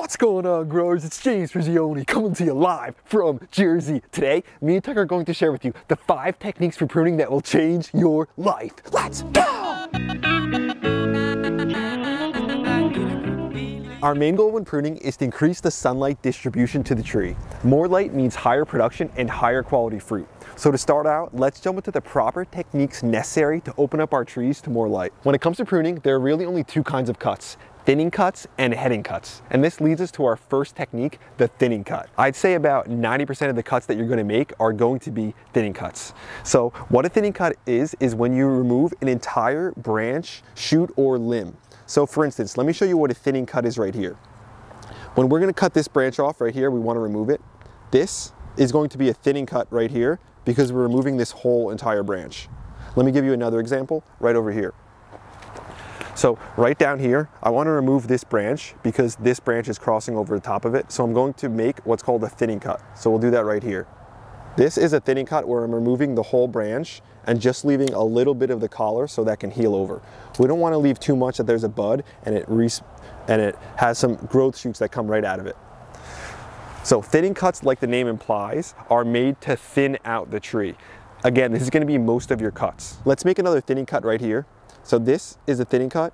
What's going on, growers? It's James Prigioni coming to you live from Jersey. Today, me and Tuck are going to share with you the 5 techniques for pruning that will change your life. Let's go! Our main goal when pruning is to increase the sunlight distribution to the tree. More light means higher production and higher quality fruit. So to start out, let's jump into the proper techniques necessary to open up our trees to more light. When it comes to pruning, there are really only 2 kinds of cuts: thinning cuts and heading cuts. And this leads us to our first technique, the thinning cut. I'd say about 90% of the cuts that you're going to make are going to be thinning cuts. So what a thinning cut is when you remove an entire branch, shoot, or limb. So for instance, let me show you what a thinning cut is right here. When we're going to cut this branch off right here, we want to remove it. This is going to be a thinning cut right here because we're removing this whole entire branch. Let me give you another example right over here. So right down here, I want to remove this branch because this branch is crossing over the top of it. So I'm going to make what's called a thinning cut. So we'll do that right here. This is a thinning cut where I'm removing the whole branch and just leaving a little bit of the collar so that can heal over. We don't want to leave too much that there's a bud and it has some growth shoots that come right out of it. So thinning cuts, like the name implies, are made to thin out the tree. Again, this is going to be most of your cuts. Let's make another thinning cut right here. So this is a thinning cut,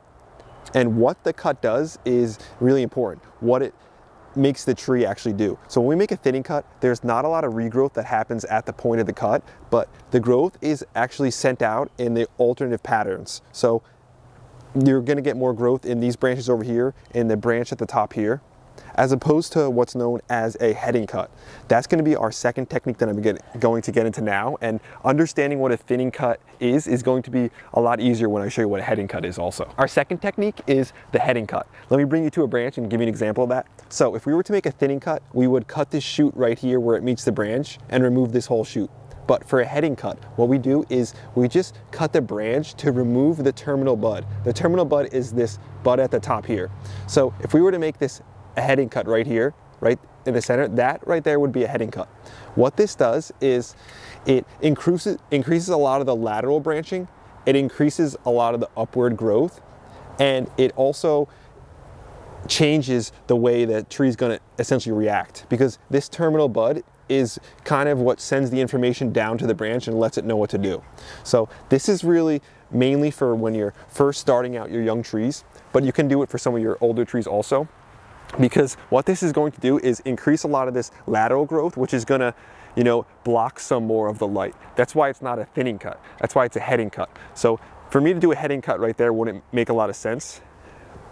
and what the cut does is really important, what it makes the tree actually do. So when we make a thinning cut, there's not a lot of regrowth that happens at the point of the cut, but the growth is actually sent out in the alternative patterns. So you're going to get more growth in these branches over here, in the branch at the top here, as opposed to what's known as a heading cut. That's going to be our second technique that I'm going to get into now, and understanding what a thinning cut is going to be a lot easier when I show you what a heading cut is also. Our second technique is the heading cut. Let me bring you to a branch and give you an example of that. So if we were to make a thinning cut, we would cut this shoot right here where it meets the branch and remove this whole shoot. But for a heading cut, what we do is we just cut the branch to remove the terminal bud. The terminal bud is this bud at the top here. So if we were to make this a heading cut right here, right in the center, that right there would be a heading cut. What this does is it increases a lot of the lateral branching, it increases a lot of the upward growth, and it also changes the way the tree is going to essentially react, because this terminal bud is kind of what sends the information down to the branch and lets it know what to do. So this is really mainly for when you're first starting out your young trees, but you can do it for some of your older trees also, because what this is going to do is increase a lot of this lateral growth, which is going to, you know, block some more of the light. That's why it's not a thinning cut. That's why it's a heading cut. So for me to do a heading cut right there wouldn't make a lot of sense.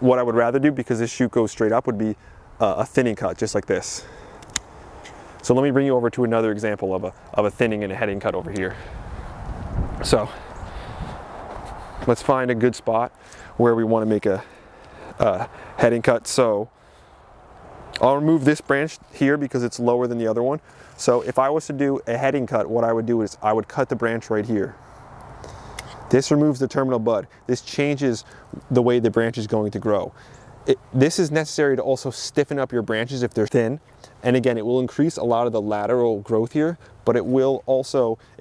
What I would rather do, because this shoot goes straight up, would be a thinning cut, just like this. So let me bring you over to another example of a thinning and a heading cut over here. So let's find a good spot where we want to make a heading cut. So I'll remove this branch here because it's lower than the other one. So if I was to do a heading cut, what I would do is I would cut the branch right here. This removes the terminal bud. This changes the way the branch is going to grow. This is necessary to also stiffen up your branches if they're thin. And again, it will increase a lot of the lateral growth here, but it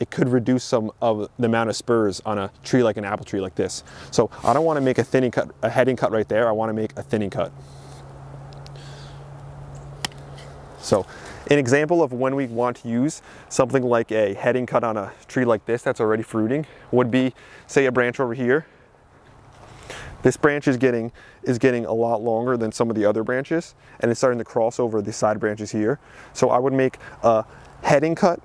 could reduce some of the amount of spurs on a tree like an apple tree like this. So I don't want to make a thinning cut, a heading cut right there. I want to make a thinning cut. So an example of when we want to use something like a heading cut on a tree like this that's already fruiting would be, say, a branch over here. This branch is getting a lot longer than some of the other branches, and it's starting to cross over the side branches here. So I would make a heading cut,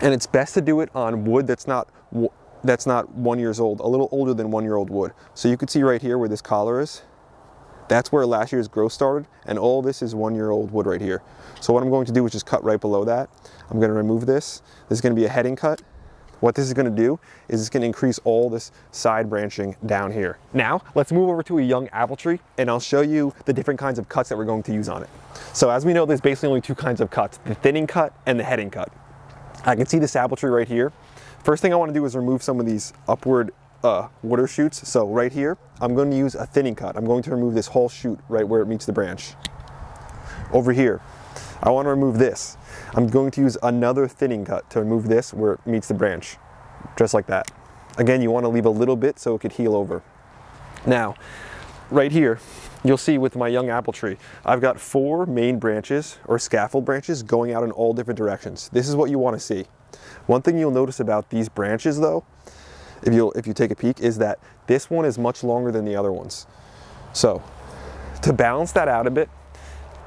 and it's best to do it on wood that's not 1 year old, a little older than 1 year old wood. So you can see right here where this collar is. That's where last year's growth started, and all this is 1 year old wood right here. So what I'm going to do is just cut right below that. I'm going to remove this. This is going to be a heading cut. What this is going to do is it's going to increase all this side branching down here. Now, let's move over to a young apple tree, and I'll show you the different kinds of cuts that we're going to use on it. So as we know, there's basically only 2 kinds of cuts, the thinning cut and the heading cut. I can see this apple tree right here. First thing I want to do is remove some of these upward water shoots. So right here, I'm going to use a thinning cut. I'm going to remove this whole shoot right where it meets the branch. Over here, I want to remove this. I'm going to use another thinning cut to remove this where it meets the branch, just like that. Again, you want to leave a little bit so it could heal over. Now, right here, you'll see with my young apple tree, I've got 4 main branches or scaffold branches going out in all different directions. This is what you want to see. One thing you'll notice about these branches though, if you take a peek, is that this one is much longer than the other ones. So to balance that out a bit,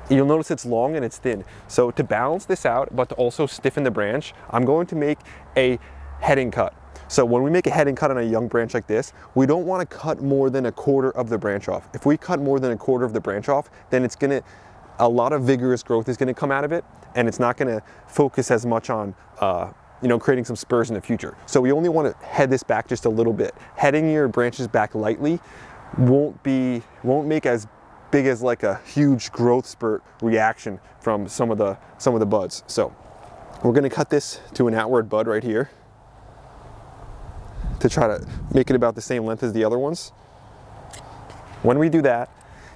you'll notice it's long and it's thin. So to balance this out, but to also stiffen the branch, I'm going to make a heading cut. So when we make a heading cut on a young branch like this, we don't want to cut more than 1/4 of the branch off. If we cut more than 1/4 of the branch off, then a lot of vigorous growth is going to come out of it, and it's not going to focus as much on creating some spurs in the future. So we only want to head this back just a little bit. Heading your branches back lightly won't make as big as like a huge growth spurt reaction from some of the buds. So we're going to cut this to an outward bud right here to try to make it about the same length as the other ones. When we do that,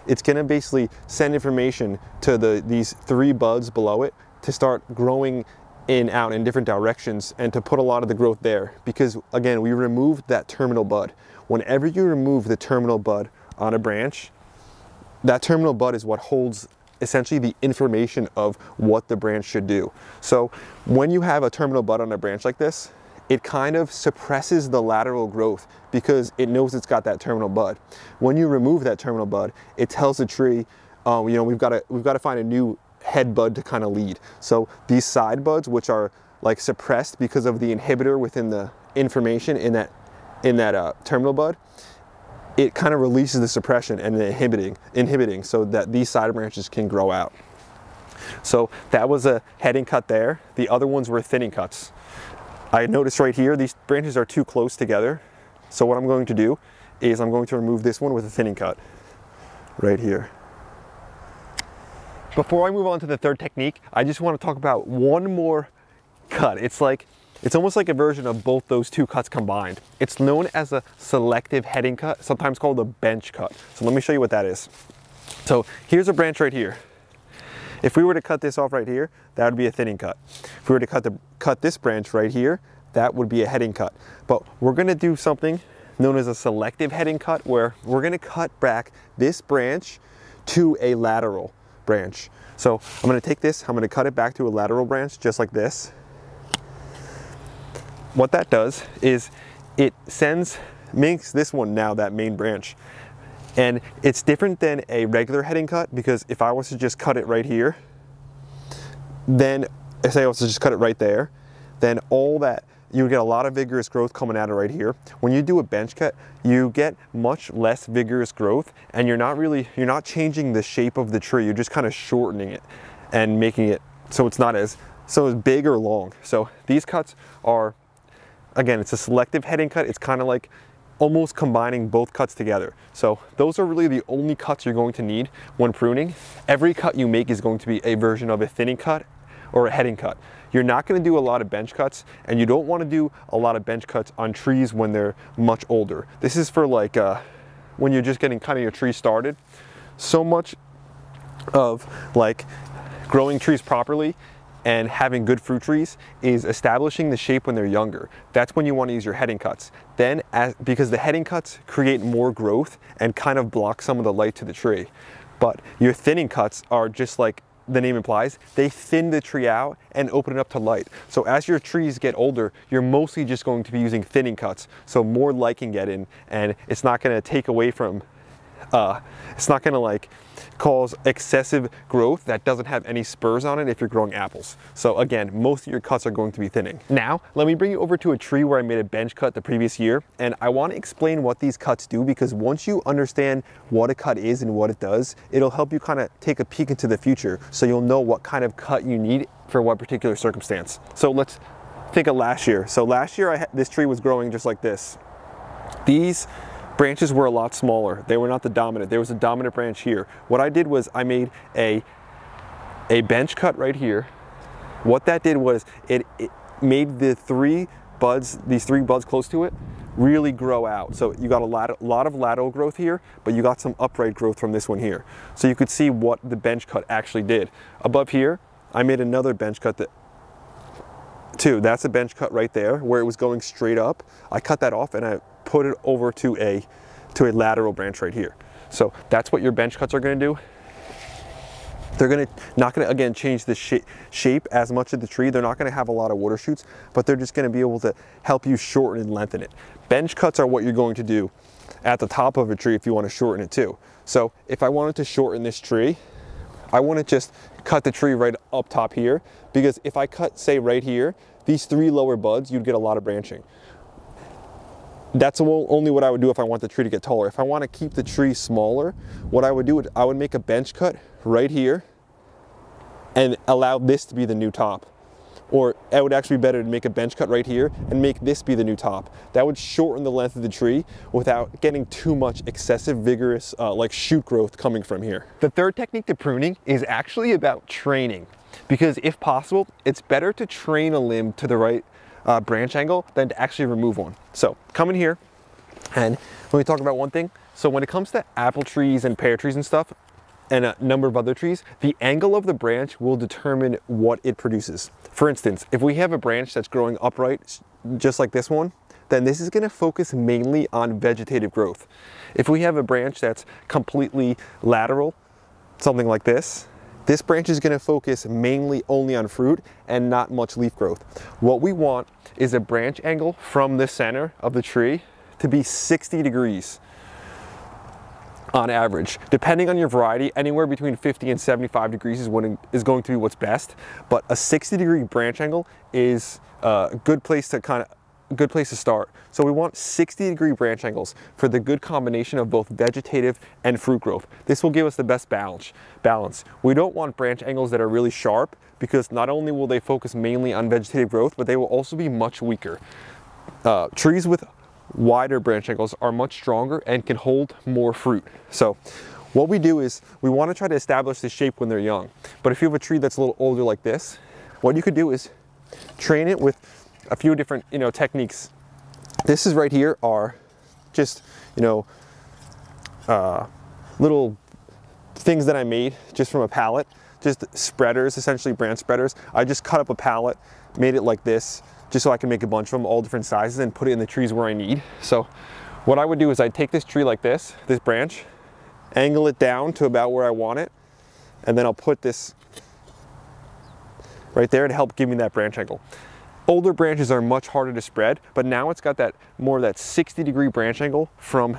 it's going to basically send information to these 3 buds below it to start growing out in different directions and to put a lot of the growth there, because again, we removed that terminal bud. Whenever you remove the terminal bud on a branch, that terminal bud is what holds essentially the information of what the branch should do. So when you have a terminal bud on a branch like this, it kind of suppresses the lateral growth because it knows it's got that terminal bud. When you remove that terminal bud, it tells the tree, we've got to find a new head bud to kind of lead. So these side buds, which are like suppressed because of the inhibitor within the information in that terminal bud, it kind of releases the suppression and the inhibiting so that these side branches can grow out. So that was a heading cut there. The other ones were thinning cuts. I noticed right here, these branches are too close together. So what I'm going to do is I'm going to remove this one with a thinning cut right here. Before I move on to the third technique, I just want to talk about one more cut. It's almost like a version of both those 2 cuts combined. It's known as a selective heading cut, sometimes called a bench cut. So let me show you what that is. So here's a branch right here. If we were to cut this off right here, that would be a thinning cut. If we were to cut this branch right here, that would be a heading cut. But we're going to do something known as a selective heading cut, where we're going to cut back this branch to a lateral branch. So I'm going to take this, I'm going to cut it back to a lateral branch just like this. What that does is it makes this one now that main branch. And it's different than a regular heading cut, because if I was to just cut it right here, then say I was to just cut it right there, then you would get a lot of vigorous growth coming out of right here. When you do a bench cut, you get much less vigorous growth, and you're not changing the shape of the tree. You're just kind of shortening it and making it so it's not as big or long. So these cuts are, again, it's a selective heading cut. It's kind of like almost combining both cuts together. So those are really the only cuts you're going to need when pruning. Every cut you make is going to be a version of a thinning cut or a heading cut. You're not going to do a lot of bench cuts, and you don't want to do a lot of bench cuts on trees when they're much older. This is for like when you're just getting kind of your tree started. So much of like growing trees properly and having good fruit trees is establishing the shape when they're younger. That's when you want to use your heading cuts. Then, because the heading cuts create more growth and kind of block some of the light to the tree. But your thinning cuts are just like the name implies, they thin the tree out and open it up to light. So as your trees get older, you're mostly just going to be using thinning cuts, so more light can get in, and it's not going to take away from, it's not going to like cause excessive growth that doesn't have any spurs on it if you're growing apples. So again, most of your cuts are going to be thinning. Now, let me bring you over to a tree where I made a bench cut the previous year, and I want to explain what these cuts do, because once you understand what a cut is and what it does, it'll help you kind of take a peek into the future, so you'll know what kind of cut you need for what particular circumstance. So let's think of last year. So last year, this tree was growing just like this. These branches were a lot smaller. They were not the dominant. There was a dominant branch here. What I did was I made a bench cut right here. What that did was it made these three buds close to it really grow out. So you got a lot of lateral growth here, but you got some upright growth from this one here. So you could see what the bench cut actually did. Above here, I made another bench cut that's a bench cut right there where it was going straight up. I cut that off and I put it over to a lateral branch right here. So that's what your bench cuts are going to do. They're not going to again change the shape as much of the tree. They're not going to have a lot of water shoots, but they're just going to be able to help you shorten and lengthen it. Bench cuts are what you're going to do at the top of a tree if you want to shorten it too. So if I wanted to shorten this tree, I want to just cut the tree right up top here, because if I cut, say, right here, these 3 lower buds, you'd get a lot of branching. That's only what I would do if I want the tree to get taller. If I want to keep the tree smaller, what I would do is I would make a bench cut right here and allow this to be the new top. Or it would actually be better to make a bench cut right here and make this be the new top. That would shorten the length of the tree without getting too much excessive vigorous like shoot growth coming from here. The third technique to pruning is actually about training, because if possible, it's better to train a limb to the right branch angle than to actually remove one. So come in here, and when we talk about one thing, so when it comes to apple trees and pear trees and stuff, and a number of other trees, the angle of the branch will determine what it produces. For instance, if we have a branch that's growing upright, just like this one, then this is gonna focus mainly on vegetative growth. If we have a branch that's completely lateral, something like this branch is gonna focus mainly only on fruit and not much leaf growth. What we want is a branch angle from the center of the tree to be 60 degrees. On average, depending on your variety, anywhere between 50 and 75 degrees is going to be what's best. But a 60-degree branch angle is a good place to start. So we want 60-degree branch angles for the good combination of both vegetative and fruit growth. This will give us the best balance. We don't want branch angles that are really sharp, because not only will they focus mainly on vegetative growth, but they will also be much weaker. Trees with wider branch angles are much stronger and can hold more fruit. So what we do is we want to try to establish the shape when they're young. But if you have a tree that's a little older like this, what you could do is train it with a few different techniques. This is right here are just little things that I made just from a pallet, just spreaders, essentially branch spreaders. I just cut up a pallet, made it like this, just so I can make a bunch of them all different sizes and put it in the trees where I need. So what I would do is I'd take this tree like this branch, angle it down to about where I want it, and then I'll put this right there to help give me that branch angle. Older branches are much harder to spread, but now it's got that more of that 60-degree branch angle from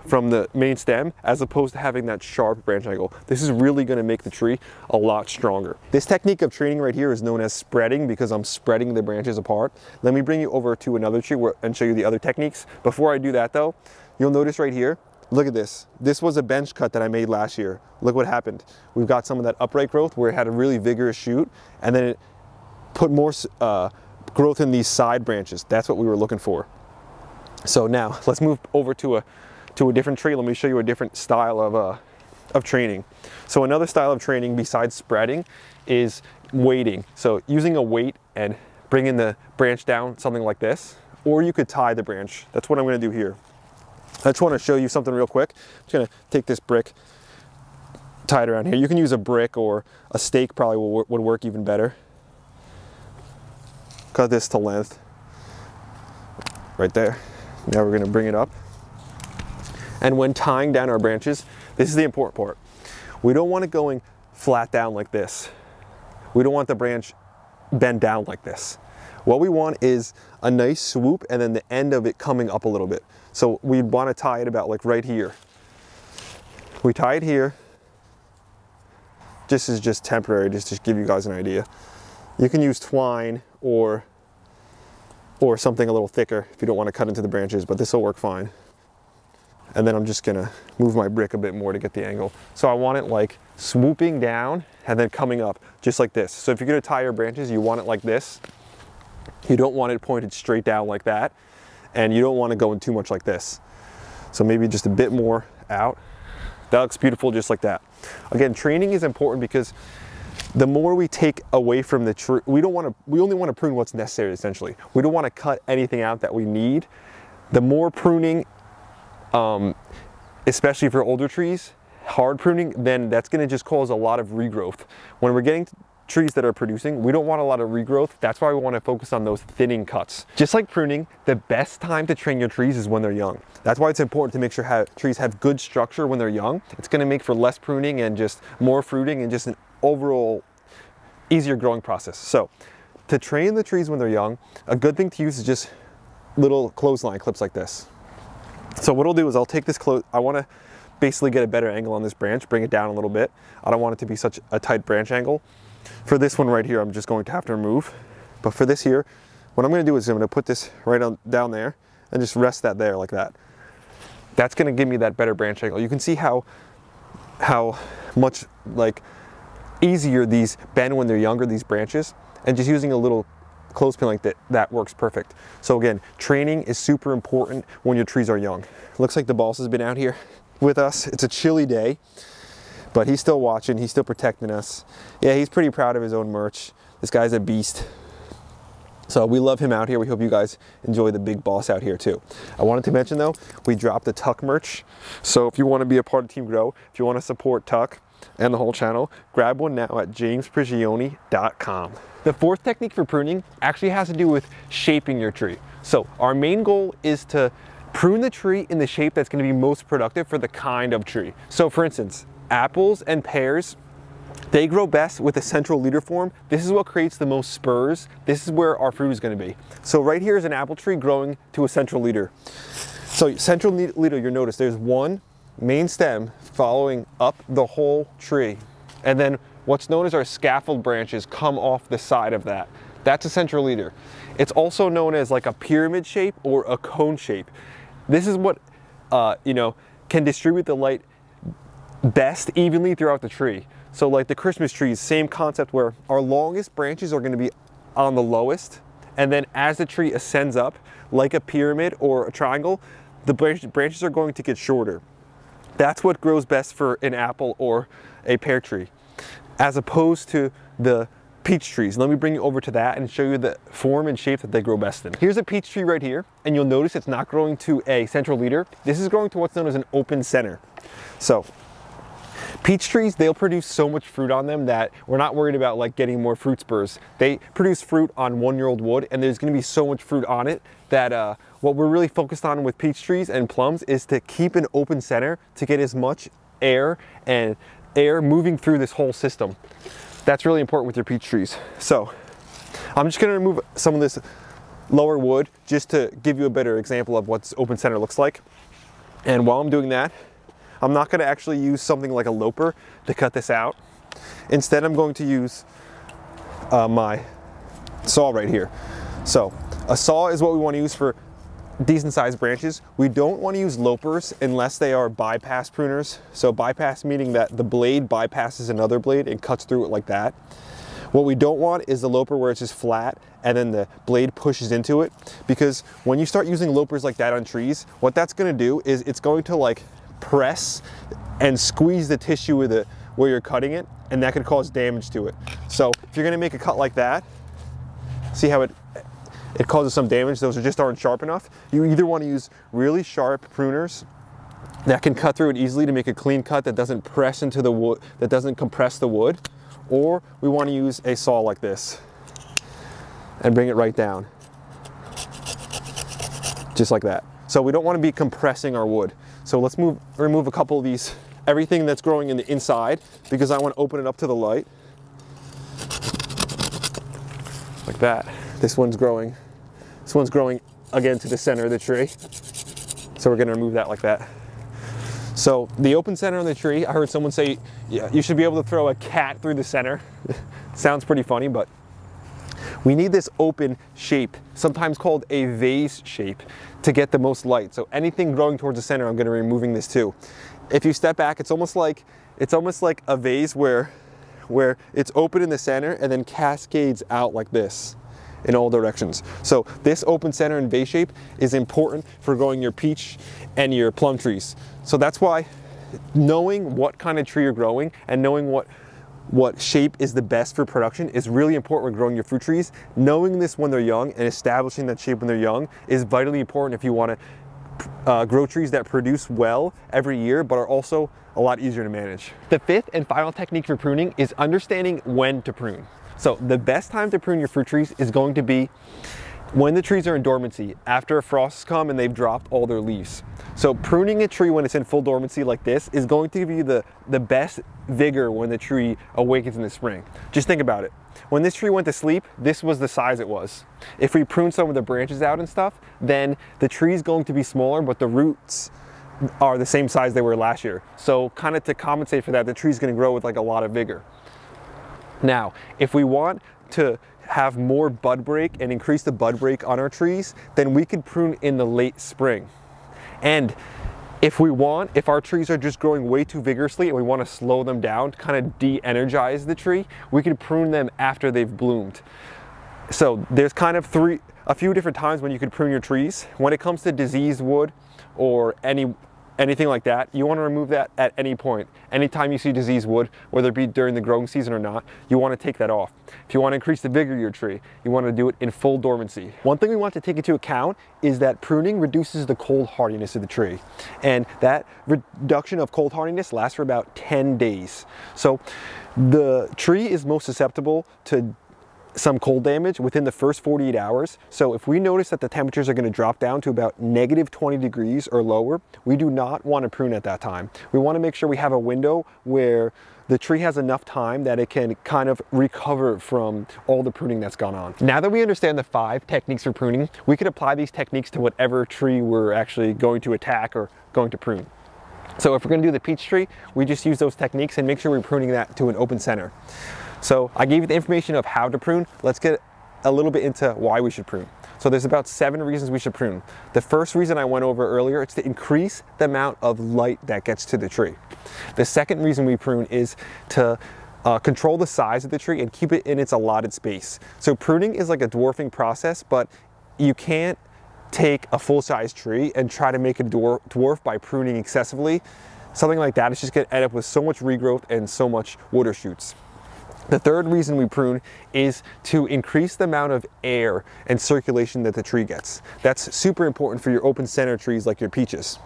the main stem, as opposed to having that sharp branch angle. This is really going to make the tree a lot stronger. This technique of training right here is known as spreading, because I'm spreading the branches apart. Let me bring you over to another tree and show you the other techniques. Before I do that though, you'll notice right here, look at this. This was a bench cut that I made last year. Look what happened. We've got some of that upright growth where it had a really vigorous shoot, and then it put more growth in these side branches. That's what we were looking for. So now let's move over to a different tree. Let me show you a different style of training. So another style of training besides spreading is weighting. So using a weight and bringing the branch down, something like this, or you could tie the branch. That's what I'm going to do here. I just want to show you something real quick. I'm just going to take this brick, tie it around here. You can use a brick, or a stake probably would work even better. Cut this to length right there. Now we're going to bring it up. And when tying down our branches, this is the important part. We don't want it going flat down like this. We don't want the branch bent down like this. What we want is a nice swoop, and then the end of it coming up a little bit. So we'd want to tie it about like right here. We tie it here. This is just temporary, just to give you guys an idea. You can use twine or something a little thicker if you don't want to cut into the branches, but this will work fine. And then I'm just gonna move my brick a bit more to get the angle. So I want it like swooping down and then coming up, just like this. So if you're gonna tie your branches, you want it like this. You don't want it pointed straight down like that, and you don't want to go in too much like this. So maybe just a bit more out. That looks beautiful just like that. Again, training is important, because the more we take away from the tree, we only want to prune what's necessary, essentially. We don't want to cut anything out that we need. The more pruning, especially for older trees, hard pruning, then that's going to just cause a lot of regrowth. When we're getting trees that are producing, we don't want a lot of regrowth. That's why we want to focus on those thinning cuts. Just like pruning, the best time to train your trees is when they're young. That's why it's important to make sure trees have good structure when they're young. It's going to make for less pruning and just more fruiting and just an overall easier growing process. So to train the trees when they're young, a good thing to use is just little clothesline clips like this. So what I'll do is I'll take this I want to basically get a better angle on this branch, bring it down a little bit. I don't want it to be such a tight branch angle. For this one right here, I'm just going to have to remove. But for this here, what I'm going to do is I'm going to put this right on down there and just rest that there like that. That's going to give me that better branch angle. You can see how much like easier these bend when they're younger, these branches, and just using a little clothespin like that works perfect. So again, training is super important when your trees are young. Looks like the boss has been out here with us. It's a chilly day, but he's still watching, he's still protecting us. Yeah, he's pretty proud of his own merch. This guy's a beast. So we love him out here. We hope you guys enjoy the big boss out here too. I wanted to mention though, we dropped the Tuck merch. So if you want to be a part of Team Grow, if you want to support Tuck and the whole channel, grab one now at jamesprigioni.com. The fourth technique for pruning actually has to do with shaping your tree. So our main goal is to prune the tree in the shape that's going to be most productive for the kind of tree. So for instance, apples and pears, they grow best with a central leader form. This is what creates the most spurs. This is where our fruit is going to be. So right here is an apple tree growing to a central leader. So central leader, you'll notice there's one main stem following up the whole tree. And then what's known as our scaffold branches come off the side of that. That's a central leader. It's also known as like a pyramid shape or a cone shape. This is what, can distribute the light best evenly throughout the tree. So like the Christmas trees, same concept where our longest branches are going to be on the lowest. And then as the tree ascends up, like a pyramid or a triangle, the branches are going to get shorter. That's what grows best for an apple or a pear tree, as opposed to the peach trees. Let me bring you over to that and show you the form and shape that they grow best in. Here's a peach tree right here, and you'll notice it's not growing to a central leader. This is growing to what's known as an open center. So peach trees, they'll produce so much fruit on them that we're not worried about like getting more fruit spurs. They produce fruit on 1-year-old wood, and there's going to be so much fruit on it that what we're really focused on with peach trees and plums is to keep an open center to get as much air moving through this whole system. That's really important with your peach trees. So I'm just going to remove some of this lower wood just to give you a better example of what open center looks like. And while I'm doing that, I'm not going to actually use something like a loper to cut this out. Instead, I'm going to use my saw right here. So a saw is what we want to use for decent sized branches. We don't want to use lopers unless they are bypass pruners. So bypass meaning that the blade bypasses another blade and cuts through it like that. What we don't want is the loper where it's just flat and then the blade pushes into it, because when you start using lopers like that on trees, what that's going to do is it's going to like press and squeeze the tissue with it where you're cutting it, and that could cause damage to it. So if you're going to make a cut like that, see how it causes some damage. Those just aren't sharp enough. You either want to use really sharp pruners that can cut through it easily to make a clean cut that doesn't press into the wood, that doesn't compress the wood, or we want to use a saw like this and bring it right down, just like that. So we don't want to be compressing our wood. So let's remove a couple of these, everything that's growing in the inside, because I want to open it up to the light, like that. This one's growing again to the center of the tree. So we're going to remove that like that. So the open center on the tree, I heard someone say, yeah, you should be able to throw a cat through the center. Sounds pretty funny, but we need this open shape, sometimes called a vase shape, to get the most light. So anything growing towards the center, I'm going to be removing this too. If you step back, it's almost like a vase where it's open in the center and then cascades out like this in all directions. So this open center and vase shape is important for growing your peach and your plum trees. So that's why knowing what kind of tree you're growing and knowing what shape is the best for production is really important when growing your fruit trees. Knowing this when they're young and establishing that shape when they're young is vitally important if you want to grow trees that produce well every year but are also a lot easier to manage. The fifth and final technique for pruning is understanding when to prune. So the best time to prune your fruit trees is going to be when the trees are in dormancy, after a frost has come and they've dropped all their leaves. So pruning a tree when it's in full dormancy like this is going to give you the best vigor when the tree awakens in the spring. Just think about it. When this tree went to sleep, this was the size it was. If we prune some of the branches out and stuff, then the tree is going to be smaller, but the roots are the same size they were last year. So kind of to compensate for that, the tree is going to grow with like a lot of vigor. Now, if we want to have more bud break and increase the bud break on our trees, then we could prune in the late spring. And if our trees are just growing way too vigorously and we want to slow them down to kind of de-energize the tree, we could prune them after they've bloomed. So there's kind of a few different times when you could prune your trees. When it comes to diseased wood or anything like that, you want to remove that at any point. Anytime you see diseased wood, whether it be during the growing season or not, you want to take that off. If you want to increase the vigor of your tree, you want to do it in full dormancy. One thing we want to take into account is that pruning reduces the cold hardiness of the tree. And that reduction of cold hardiness lasts for about 10 days. So the tree is most susceptible to some cold damage within the first 48 hours. So if we notice that the temperatures are going to drop down to about -20 degrees or lower, we do not want to prune at that time. We want to make sure we have a window where the tree has enough time that it can kind of recover from all the pruning that's gone on. Now that we understand the 5 techniques for pruning, we can apply these techniques to whatever tree we're actually going to attack or going to prune. So if we're going to do the peach tree, we just use those techniques and make sure we're pruning that to an open center. So I gave you the information of how to prune. Let's get a little bit into why we should prune. So there's about 7 reasons we should prune. The first reason I went over earlier, it's to increase the amount of light that gets to the tree. The second reason we prune is to control the size of the tree and keep it in its allotted space. So pruning is like a dwarfing process, but you can't take a full-size tree and try to make it dwarf by pruning excessively. Something like that is just going to end up with so much regrowth and so much water shoots. The third reason we prune is to increase the amount of air and circulation that the tree gets. That's super important for your open center trees like your peaches.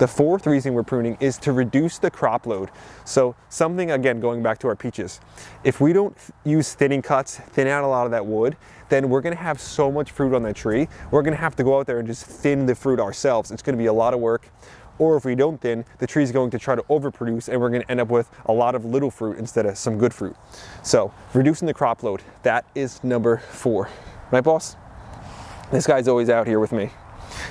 The fourth reason we're pruning is to reduce the crop load. So something, again, going back to our peaches, if we don't use thinning cuts, thin out a lot of that wood, then we're going to have so much fruit on that tree. We're going to have to go out there and just thin the fruit ourselves. It's going to be a lot of work. Or if we don't thin, the tree is going to try to overproduce and we're going to end up with a lot of little fruit instead of some good fruit. So reducing the crop load, that is number 4. Right, boss? This guy's always out here with me.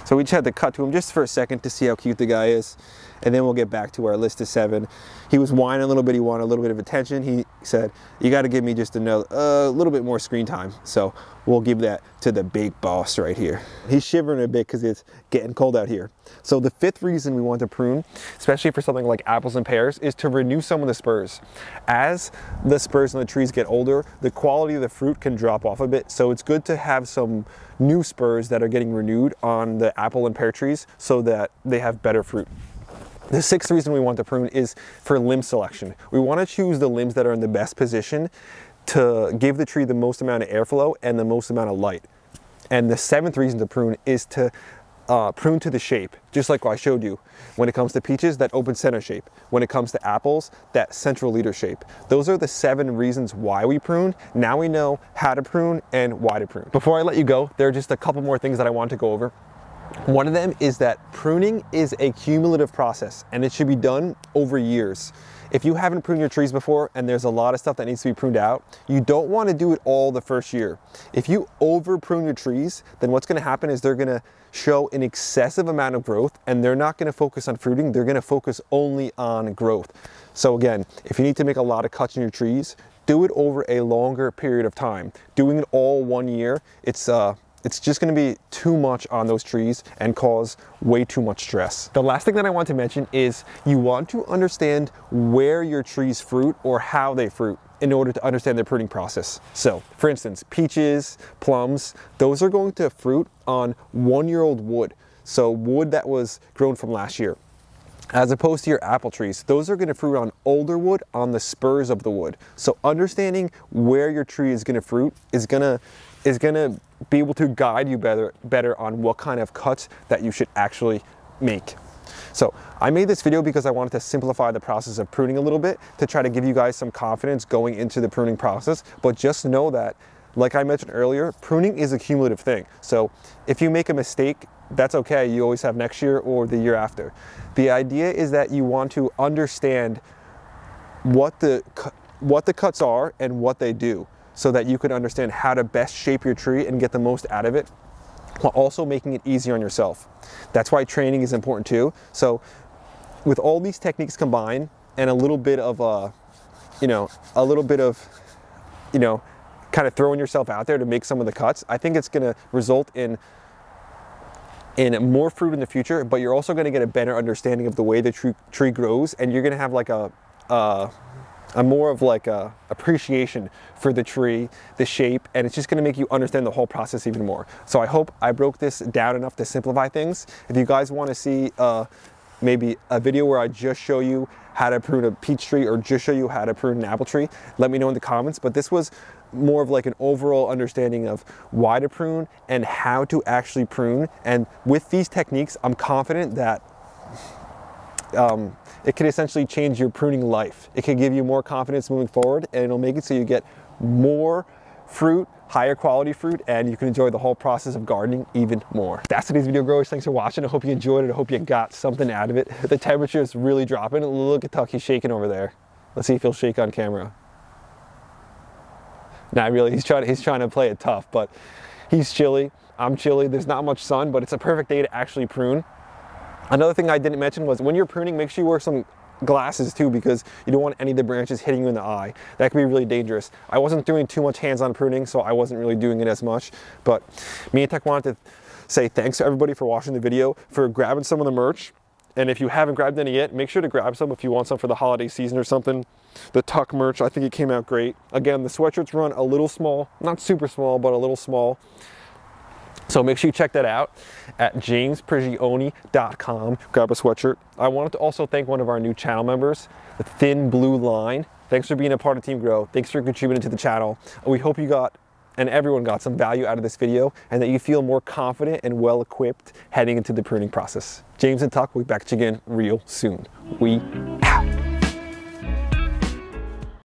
So we just had to cut to him just for a second to see how cute the guy is. And then we'll get back to our list of 7. He was whining a little bit. He wanted a little bit of attention. He said, you got to give me just a little bit more screen time. So we'll give that to the big boss right here. He's shivering a bit because it's getting cold out here. So the 5th reason we want to prune, especially for something like apples and pears, is to renew some of the spurs. As the spurs on the trees get older, the quality of the fruit can drop off a bit. So it's good to have some new spurs that are getting renewed on the apple and pear trees so that they have better fruit. The 6th reason we want to prune is for limb selection. We want to choose the limbs that are in the best position to give the tree the most amount of airflow and the most amount of light. And the 7th reason to prune is to prune to the shape, just like what I showed you. When it comes to peaches, that open center shape. When it comes to apples, that central leader shape. Those are the 7 reasons why we prune. Now we know how to prune and why to prune. Before I let you go, there are just a couple more things that I want to go over. One of them is that pruning is a cumulative process and it should be done over years. If you haven't pruned your trees before and there's a lot of stuff that needs to be pruned out, you don't want to do it all the first year. If you over prune your trees, then what's going to happen is they're going to show an excessive amount of growth and they're not going to focus on fruiting, they're going to focus only on growth. So again, if you need to make a lot of cuts in your trees, do it over a longer period of time. Doing it all one year, it's just going to be too much on those trees and cause way too much stress. The last thing that I want to mention is you want to understand where your trees fruit or how they fruit in order to understand the pruning process. So for instance, peaches, plums, those are going to fruit on 1-year-old wood. So wood that was grown from last year. As opposed to your apple trees, those are going to fruit on older wood on the spurs of the wood. So understanding where your tree is going to fruit is going to be able to guide you better on what kind of cuts that you should actually make. So I made this video because I wanted to simplify the process of pruning a little bit to try to give you guys some confidence going into the pruning process. But just know that, like I mentioned earlier, pruning is a cumulative thing. So if you make a mistake, that's okay. You always have next year or the year after. The idea is that you want to understand what the cuts are and what they do, so that you can understand how to best shape your tree and get the most out of it, while also making it easier on yourself. That's why training is important too. So with all these techniques combined and a little bit of kind of throwing yourself out there to make some of the cuts, I think it's gonna result in more fruit in the future, but you're also gonna get a better understanding of the way the tree grows, and you're gonna have like a more of like a appreciation for the tree, the shape, and it's just gonna make you understand the whole process even more. So I hope I broke this down enough to simplify things. If you guys wanna see maybe a video where I just show you how to prune a peach tree or just show you how to prune an apple tree, let me know in the comments. But this was more of like an overall understanding of why to prune and how to actually prune. And with these techniques, I'm confident that it can essentially change your pruning life. It can give you more confidence moving forward, and it'll make it so you get more fruit, higher quality fruit, and you can enjoy the whole process of gardening even more. That's today's video, growers. Thanks for watching. I hope you enjoyed it. I hope you got something out of it. The temperature is really dropping. Look at Tuck, he's shaking over there. Let's see if he'll shake on camera. Not really, he's trying to play it tough, but he's chilly. I'm chilly. There's not much sun, but it's a perfect day to actually prune. Another thing I didn't mention was when you're pruning, make sure you wear some glasses too, because you don't want any of the branches hitting you in the eye. That can be really dangerous. I wasn't doing too much hands-on pruning, so I wasn't really doing it as much. But me and Tech wanted to say thanks to everybody for watching the video, for grabbing some of the merch. And if you haven't grabbed any yet, make sure to grab some if you want some for the holiday season or something. The Tuck merch, I think it came out great. Again, the sweatshirts run a little small, not super small, but a little small. So make sure you check that out at jamesprigioni.com. Grab a sweatshirt. I wanted to also thank one of our new channel members, the Thin Blue Line. Thanks for being a part of Team Grow. Thanks for contributing to the channel. We hope you got, and everyone got, some value out of this video, and that you feel more confident and well equipped heading into the pruning process. James and Tuck will be back again real soon. We out.